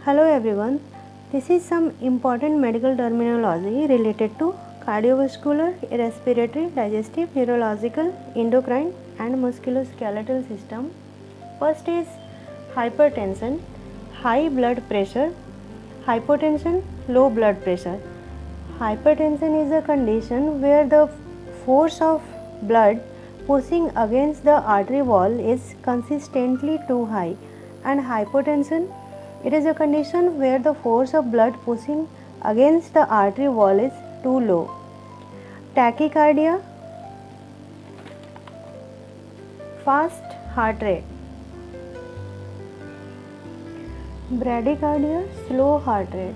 Hello everyone. This is some important medical terminology related to cardiovascular, respiratory, digestive, neurological, endocrine and musculoskeletal system. First is hypertension, high blood pressure, hypotension, low blood pressure. Hypertension is a condition where the force of blood pushing against the artery wall is consistently too high, and hypotension, it is a condition where the force of blood pushing against the artery wall is too low. Tachycardia, fast heart rate. Bradycardia, slow heart rate.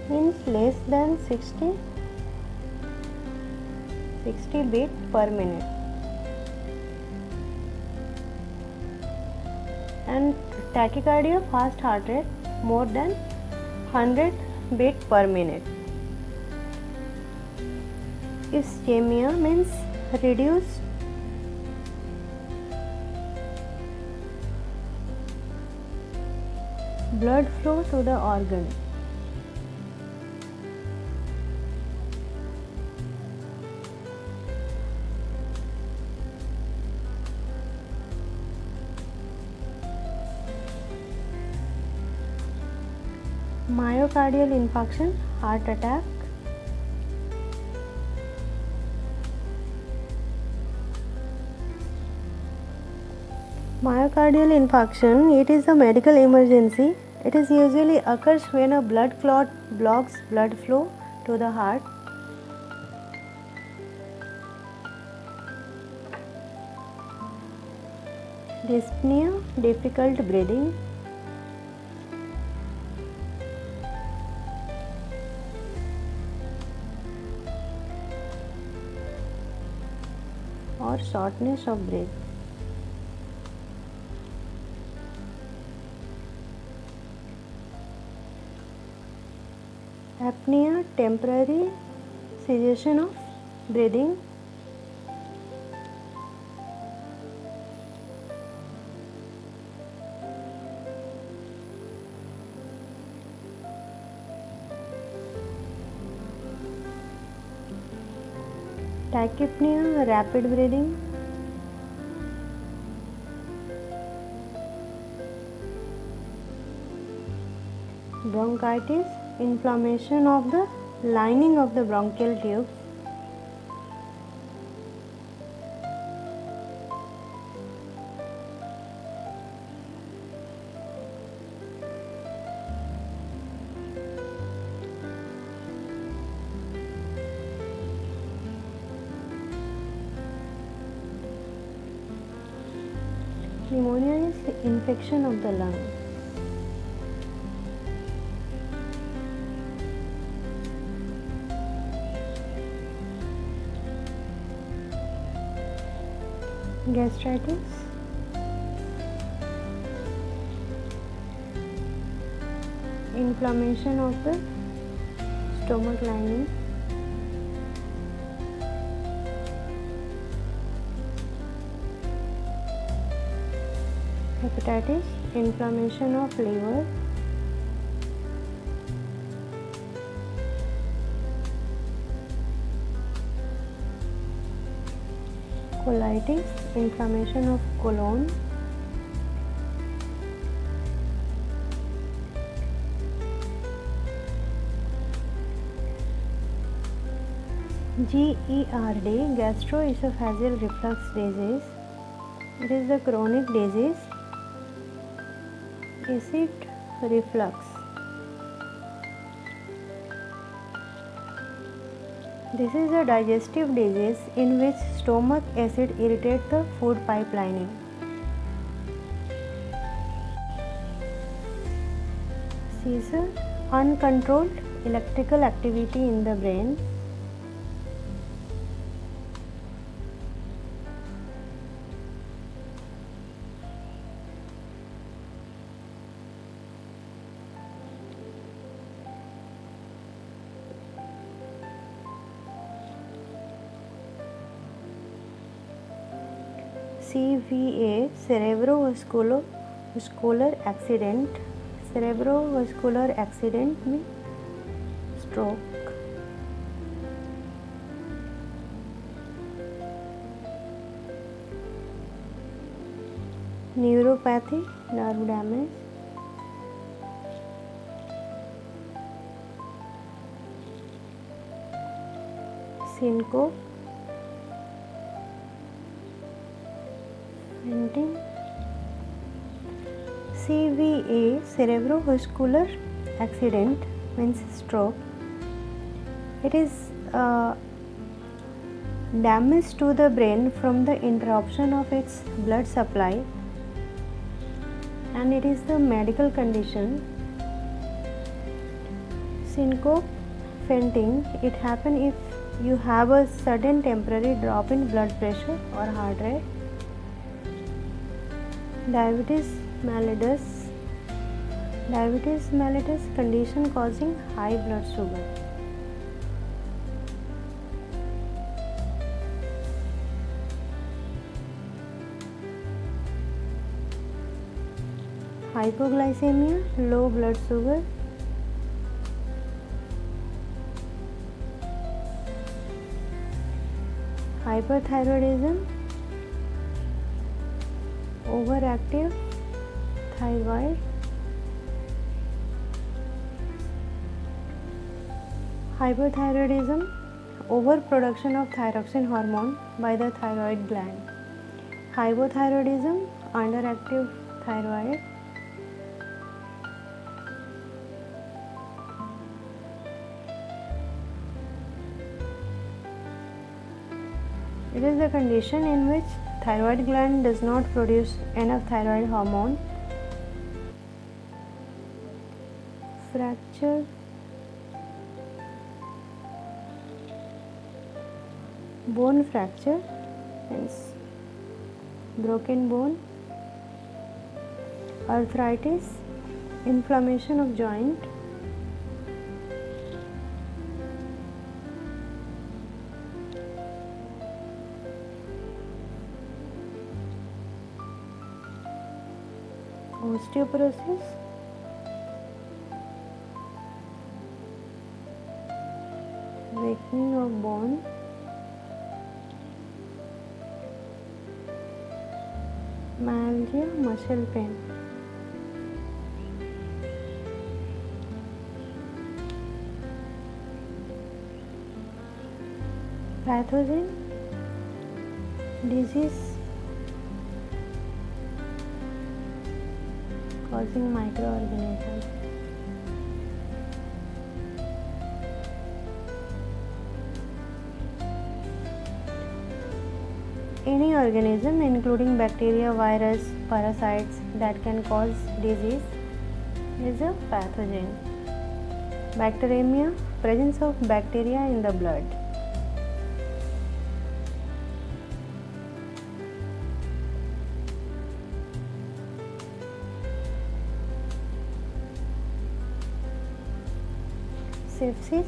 Means less than 60 beat per minute. And tachycardia, fast heart rate, more than 100 beat per minute. Ischemia means reduced blood flow to the organ. Myocardial infarction, heart attack. Myocardial infarction, it is a medical emergency. It is usually occurs when a blood clot blocks blood flow to the heart. Dyspnea, difficult breathing. Or shortness of breath. Apnea, temporary cessation of breathing. Tachypnea, rapid breathing. Bronchitis, inflammation of the lining of the bronchial tubes. Pneumonia is infection of the lung. Gastritis, inflammation of the stomach lining. Hepatitis, inflammation of liver. Colitis, inflammation of colon. GERD, gastroesophageal reflux disease. It is a chronic disease. Acid reflux. This is a digestive disease in which stomach acid irritates the food pipelining. Seizure, uncontrolled electrical activity in the brain. CVA, cerebrovascular accident. Cerebrovascular accident means stroke. Neuropathy, nerve damage. Syncope, fainting. CVA, cerebrovascular accident means stroke. It is damage to the brain from the interruption of its blood supply, and it is the medical condition. Syncope, fainting, it happens if you have a sudden temporary drop in blood pressure or heart rate. Diabetes mellitus, condition causing high blood sugar. Hypoglycemia, low blood sugar. Hyperthyroidism, overactive thyroid. Hyperthyroidism, overproduction of thyroxine hormone by the thyroid gland. Hypothyroidism, underactive thyroid. It is the condition in which thyroid gland does not produce enough thyroid hormone. Fracture, bone fracture means broken bone. Arthritis, inflammation of joint. Osteoporosis, weakening of bone. Myalgia, muscle pain. Pathogen, disease causing microorganisms. Any organism including bacteria, virus, parasites that can cause disease is a pathogen. Bacteremia, presence of bacteria in the blood. Sepsis,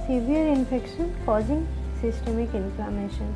severe infection causing systemic inflammation.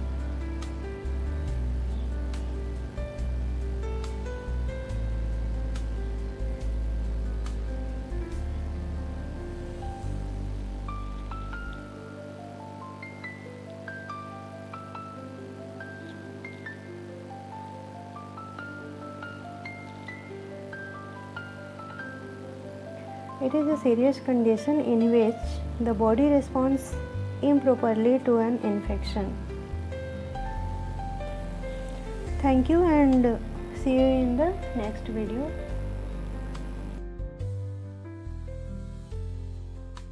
It is a serious condition in which the body responds improperly to an infection. Thank you and see you in the next video.